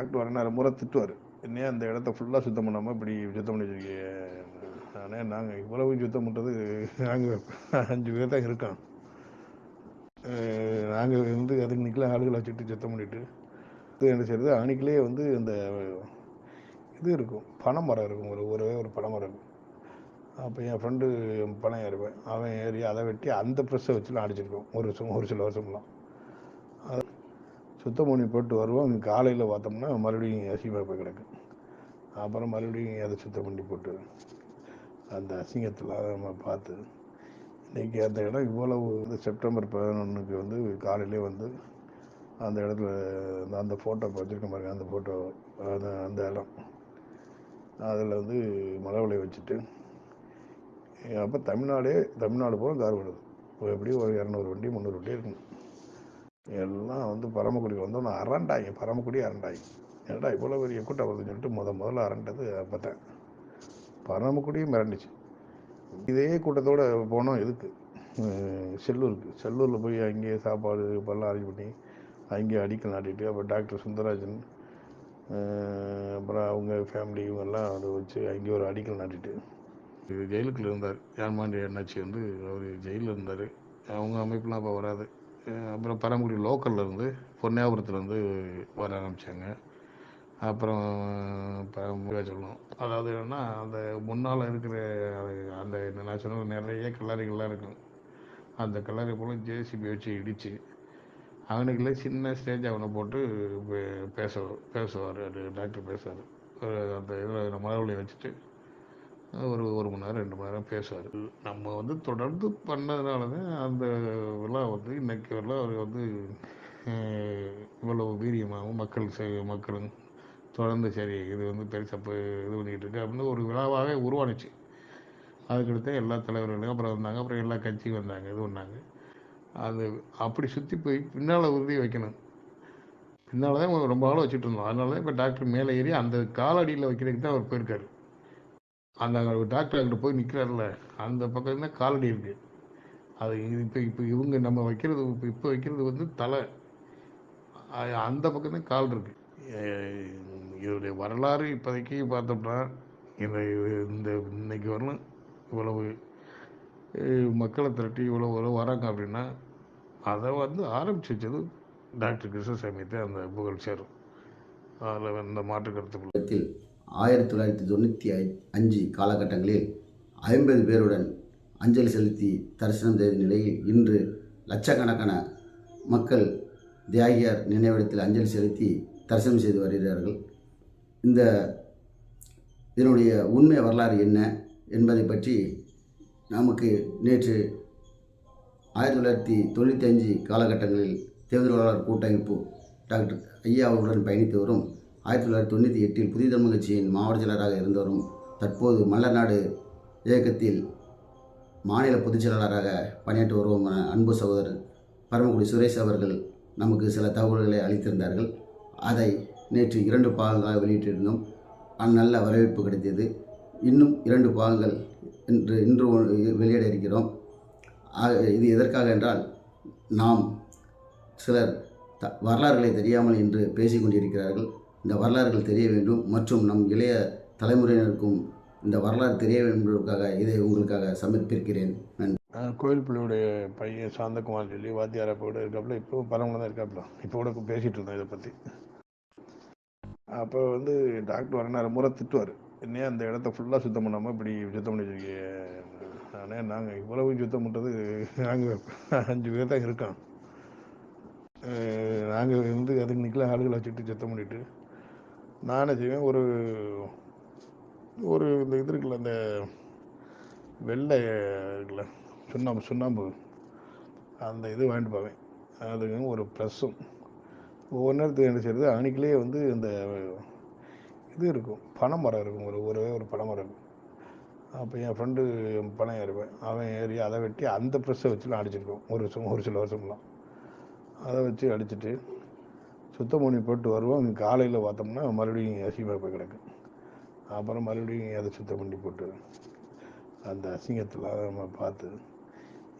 Doctor வர நேரம் முறை திட்டுவார். என்னையா அந்த இடத்த ஃபுல்லாக சுத்தம் பண்ணாமல் இப்படி சுத்தம் பண்ணி வச்சிருக்கீங்க. நாங்கள் இவ்வளவு சுத்தம் பண்ணுறது நாங்கள் 5 பேர் தான் இருக்கோம். நாங்கள் வந்து அதுக்கு நிற்கலாம் ஆளுகளை வச்சுட்டு சுத்தம் பண்ணிட்டு என்ன செய்யறது, அன்னைக்கிலே வந்து அந்த இது இருக்கும், பனை மரம் இருக்கும், ஒரு பனை மரம் இருக்கும். அப்போ என் ஃப்ரெண்டு பணம் ஏறுவேன், அவன் ஏறி அதை வெட்டி அந்த ப்ரெஸ்ஸை வச்சுலாம் அடிச்சிருக்கோம் ஒரு சில வருஷம்லாம். அதை சுத்தம் பண்ணி போட்டு வருவோம். அங்கே காலையில் பார்த்தோம்னா மறுபடியும் அசிங்கமாக போய் கிடக்கு. அப்புறம் மறுபடியும் அதை சுத்தம் பண்ணி போட்டு அந்த அசிங்கத்தில் நம்ம பார்த்து இன்றைக்கி அந்த இடம் இவ்வளவு வந்து செப்டம்பர் 11க்கு வந்து காலையிலே வந்து அந்த இடத்துல அந்த ஃபோட்டோ வச்சுருக்க பாருங்க, அந்த ஃபோட்டோ அந்த இடம் அதில் வந்து மழை விளைய வச்சுட்டு அப்போ தமிழ்நாடு பூரா கார் வருது. எப்படியும் ஒரு 200 வண்டி 300 வண்டி இருக்கும். எல்லாம் வந்து பரமக்குடிக்கு வந்தோம் அரண்டாங்க, பரமக்குடி அரண்டாங்க. ஏடா இவ்வளோ பெரிய கூட்டம் வருதுன்னு சொல்லிட்டு முதல்ல அரண்டது அப்போத்தான். பரமக்குடியும் மிரண்டுச்சு. இதே கூட்டத்தோடு போனோம் எதுக்கு, செல்லூரில் போய் அங்கேயே சாப்பாடு பல்லாம் அரேஞ்ச் பண்ணி அங்கேயே அடிக்கல் நாட்டிட்டு, அப்புறம் டாக்டர் சுந்தரராஜன் அப்புறம் அவங்க ஃபேமிலி இவங்கெல்லாம் அதை வச்சு அங்கேயே ஒரு அடிக்கல் நாட்டிட்டு ஜெயிலுக்குள்ள இருந்தார். யாழ்மாண்டி அண்ணாச்சி வந்து அவர் ஜெயிலில் இருந்தார். அவங்க அமைப்புலாம் அப்போ வராது. அப்புறம் பரமக்குடி லோக்கலில் இருந்து பொன்னியாபுரத்துலேருந்து வர ஆரம்பித்தாங்க. அப்புறம் சொல்லணும், அதாவது என்னென்னா அந்த முன்னால் இருக்கிற அந்த நான் சொன்ன நிறைய கல்லறைகள்லாம் இருக்கும். அந்த கல்லறை போல் ஜேசிபி வச்சு இடித்து அவனுக்குள்ளே சின்ன ஸ்டேஜ் அவனை போட்டு பேசுவார். அது டாக்டர் பேசுவார். அந்த இதில் மரவழியை வச்சுட்டு ஒரு மணி நேரம் 2 மணி நேரம் பேசுவார். நம்ம வந்து தொடர்ந்து பண்ணதுனால தான் அந்த விழா வந்து இன்னைக்கு வரலாம் அவர் வந்து இவ்வளவு வீரியமாகவும் மக்களும் தொடர்ந்து சரி இது வந்து பெருசாக இது பண்ணிக்கிட்டு இருக்கு அப்படின்னு ஒரு விழாவாகவே உருவானுச்சு. அதுக்கடுத்து எல்லா தலைவர்களும் அப்புறம் வந்தாங்க, அப்புறம் எல்லா கட்சியும் வந்தாங்க, இது பண்ணாங்க. அது அப்படி சுற்றி போய் பின்னால் உறுதி வைக்கணும். பின்னால் தான் ரொம்ப நாள் வச்சுட்டு இருந்தோம். அதனால தான் இப்போ டாக்டர் மேலே ஏறி அந்த காலடியில் வைக்கிறதுக்கு தான் அவர் போயிருக்காரு. அந்த டாக்டர் அங்கிட்ட போய் நிற்கிறாருல, அந்த பக்கம் தான் காலடி இருக்குது. அது இப்போ இவங்க நம்ம வைக்கிறது இப்போ வைக்கிறது வந்து தலை, அந்த பக்கம் தான் கால் இருக்குது. இதோடைய வரலாறு இப்போதைக்கு பார்த்தோம்னா இன்னைக்கு வரணும் இவ்வளவு மக்களை திரட்டி இவ்வளோ வராங்க அப்படின்னா அதை வந்து ஆரம்பிச்சு வச்சது டாக்டர் கிருஷ்ணசாமி தான் அந்த புகழ் சேரும். அதில் இந்த மாற்று கருத்து. 1995 காலகட்டங்களில் 50 பேருடன் அஞ்சலி செலுத்தி தரிசனம் செய்த நிலையில் இன்று லட்சக்கணக்கான மக்கள் தியாகியார் நினைவிடத்தில் அஞ்சலி செலுத்தி தரிசனம் செய்து வருகிறார்கள். இதனுடைய உண்மை வரலாறு என்ன என்பதை பற்றி நமக்கு நேற்று 1995 காலகட்டங்களில் தேர்தலாளர் கூட்டமைப்பு டாக்டர் ஐயா அவர்களுடன் பயணித்து வரும் 1998 புதிய தமிழ் கட்சியின் மாவட்ட செயலராக இருந்தவரும் தற்போது மல்லர்நாடு இயக்கத்தில் மாநில பொதுச் செயலாளராக பணியாற்றி வரும் அன்பு சகோதரர் பரமக்குடி சுரேஷ் அவர்கள் நமக்கு சில தகவல்களை அளித்திருந்தார்கள். அதை நேற்று 2 பாகங்களாக வெளியிட்டிருந்தோம். நல்ல வரவேற்பு கிடைத்தது. இன்னும் 2 பாகங்கள் இன்று வெளியிட இருக்கிறோம். இது எதற்காக என்றால், நாம் சிலர் வரலாறுகளை தெரியாமல் இன்று பேசிக்கொண்டிருக்கிறார்கள். இந்த வரலாறுகள் தெரிய வேண்டும் மற்றும் நம் இளைய தலைமுறையினருக்கும் இந்த வரலாறு தெரிய வேண்டும் என்பதற்காக இதை உங்களுக்காக சமர்ப்பிக்கிறேன். நன்றி. கோயில் பிள்ளையுடைய பையன் சாந்தகுமார் சொல்லி வாத்தியார் அப்போ கூட இருக்காப்புல, இப்போ பரவங்க தான் இருக்காப்புல. இப்போ கூட பேசிகிட்டு இருந்தோம் இதை பற்றி. அப்போ வந்து டாக்டர் வர நேரம் முறை திட்டுவார். என்னையா அந்த இடத்த ஃபுல்லாக சுத்தம் பண்ணாமல் இப்படி சுத்தம் பண்ணி வச்சிருக்கீங்க. நாங்கள் இவ்வளவு சுத்தம் பண்ணுறது நாங்கள் 5 பேர் தான் இருக்கோம். நாங்கள் வந்து அதுக்கு நிற்கலாம் ஆளுகளை வச்சுட்டு சுத்தம் பண்ணிட்டு நானே செய்வேன். ஒரு இந்த இது இருக்குல்ல, அந்த வெள்ளை இருக்குல்ல சுண்ணாம்பு அந்த இது வாங்கிட்டு போவேன். அதுக்கு ஒரு ப்ளஸ்ஸும் ஒவ்வொரு நேரத்துக்கு என்ன செய்யறது, அன்னைக்கிலே வந்து இந்த இது இருக்கும், பனை மரம் இருக்கும், ஒரு பனை மரம் இருக்கும். அப்போ என் ஃப்ரெண்டு பணம் ஏறுவேன், அவன் ஏறி அதை வெட்டி அந்த ப்ரெஸ்ஸை வச்சுலாம் அடிச்சிருக்கோம் ஒரு சில வருஷம்லாம். அதை வச்சு அடிச்சுட்டு சுத்தம் பண்ணி போட்டு வருவோம். அங்கே காலையில் பார்த்தோம்னா மறுபடியும் அசிங்கமாக போய் கிடக்கு. அப்புறம் மறுபடியும் அதை சுத்தம் பண்ணி போட்டு அந்த அசிங்கத்தில் நம்ம பார்த்து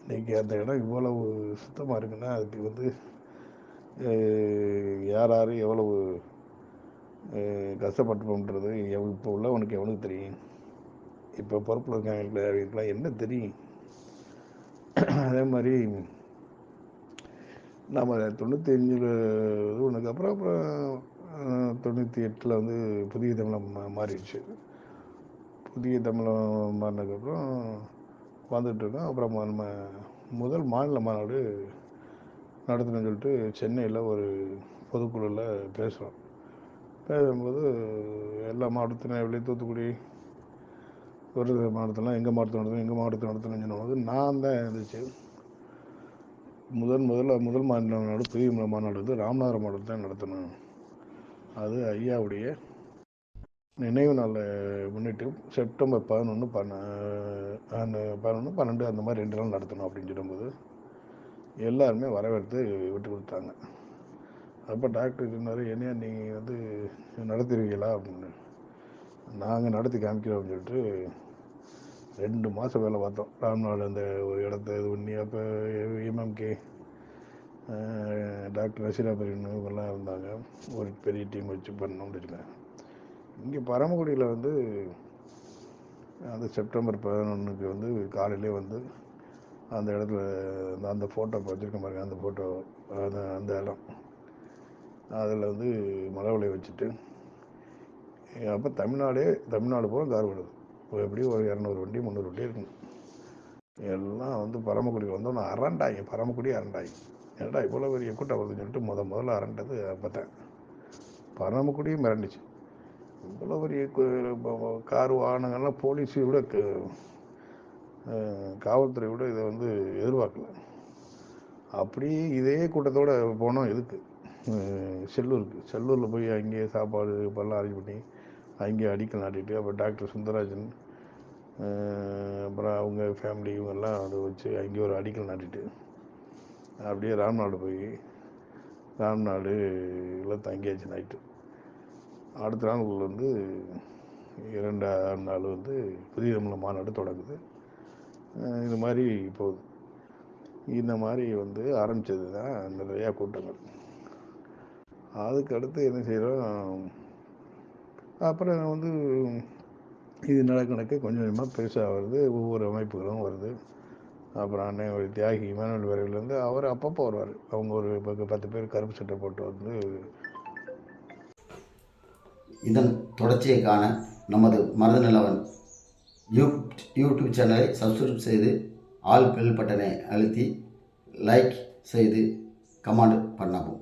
இன்றைக்கி அந்த இடம் இவ்வளவு சுத்தமாக இருக்குன்னா அதுக்கு வந்து யார் எவ்வளவு கஷ்டப்பட்டுப்போம்ன்றது இப்போ உள்ளவனுக்கு எவனுக்கு தெரியும்? இப்போ பொறுப்பில் இருக்காங்க அவங்களுக்குலாம் என்ன தெரியும்? அதே மாதிரி நம்ம 95 இது ஒன்றுக்கப்புறம் அப்புறம் 98 வந்து புதிய தமிழை மாறிடுச்சு. புதிய தமிழம் மாறினதுக்கப்புறம் வந்துட்டுருக்கோம். அப்புறம் நம்ம முதல் மாநில மாநாடு நடத்தணும்னு சொல்லிட்டு சென்னையில் ஒரு பொதுக்குழுவில் பேசுகிறோம். பேசும்போது எல்லா மாவட்டத்திலும் எப்படி தூத்துக்குடி ஒரு மாவட்டத்திலாம் எங்கள் மாவட்டத்தில் நடத்தணும்னு சொன்னபோது நான் தான் இருந்துச்சு முதல் மாநில மாநாடு புதிய மாநாடு வந்து ராமநாதபுரம் மாவட்டத்தில் நடத்தணும். அது ஐயாவுடைய நினைவு நாளை முன்னிட்டு செப்டம்பர் 11, 12 அந்த மாதிரி 2 நாள் நடத்தணும் அப்படின்னு சொல்லும்போது எல்லாருமே வரவேற்று விட்டு கொடுத்தாங்க. அப்போ டாக்டர் சொன்னார், என்னையா நீங்கள் வந்து நடத்திருவீங்களா அப்படின்னு. நாங்கள் நடத்தி காமிக்கிறோம் அப்படின்னு சொல்லிட்டு 2 மாதம் வேலை பார்த்தோம். ராம்நாடு அந்த ஒரு இடத்த இது பண்ணி அப்போ எம்எம்கே டாக்டர் ரஷீதா பரீன் இவங்கெல்லாம் இருந்தாங்க. ஒரு பெரிய டீம் வச்சு பண்ணோம்னு வச்சுக்கேன். இங்கே பரமக்குடியில் வந்து அந்த செப்டம்பர் 11 வந்து காலையிலே வந்து அந்த இடத்துல அந்த ஃபோட்டோ வச்சுருக்க பாருங்க, அந்த ஃபோட்டோ அந்த இடம் அதில் வந்து மலை விளைய வச்சுட்டு அப்போ தமிழ்நாடு பூரா கார் விடுது. எப்படியும் ஒரு 200 வண்டி 300 வண்டி இருக்குங்க. எல்லாம் வந்து பரமக்குடியில் வந்தோன்னு அரண்டாங்க. பரமக்குடி அரண்டாங்க. ஏன்டா இவ்வளோ பெரிய கூட்டம் வருதுன்னு சொல்லிட்டு முதல்ல அரண்டது அப்போத்தான். பரமக்குடியும் மிரண்டுச்சு. இவ்வளோ பெரிய கார் வாகனங்கள்லாம் போலீஸை விட காவல்துறை விட இதை வந்து எதிர்பார்க்கல. அப்படியே இதே கூட்டத்தோடு போனோம். எதுக்கு செல்லூரில் போய் அங்கேயே சாப்பாடு இப்பெல்லாம் அரேஞ்ச் பண்ணி அங்கேயே அடிக்கல் நாட்டிட்டு அப்புறம் டாக்டர் சுந்தரராஜன் அப்புறம் அவங்க ஃபேமிலி இவங்கெல்லாம் அதை வச்சு அங்கேயே ஒரு அடிக்கல் நாட்டிட்டு அப்படியே ராம்நாடு போய் ராம்நாடுல தங்கியாச்சு நைட்டு. அடுத்த நாள் வந்து 2ஆம் நாள் வந்து புதிய தமிழ் மாநாடு தொடங்குது. இது மாதிரி போகுது. இந்த மாதிரி வந்து ஆரம்பித்தது தான் நிறையா கூட்டங்கள். அதுக்கடுத்து என்ன செய்கிறோம், அப்புறம் வந்து இது நடக்க கொஞ்சம் கொஞ்சமாக பெருசாக வருது. ஒவ்வொரு அமைப்புகளும் வருது. அப்புறம் அண்ணன் ஒரு தியாகி இமானுவேல் வரையிலேருந்து அவர் அப்பப்போ வருவார். அவங்க ஒரு 10 பேர் கருப்பு சட்டை போட்டு வந்து. இதன் தொடர்ச்சியை காண நமது மருதநிலவன் யூடியூப் சேனலை சப்ஸ்கிரைப் செய்து ஆல் பெல் பட்டனை அழுத்தி லைக் செய்து கமெண்ட் பண்ணவும்.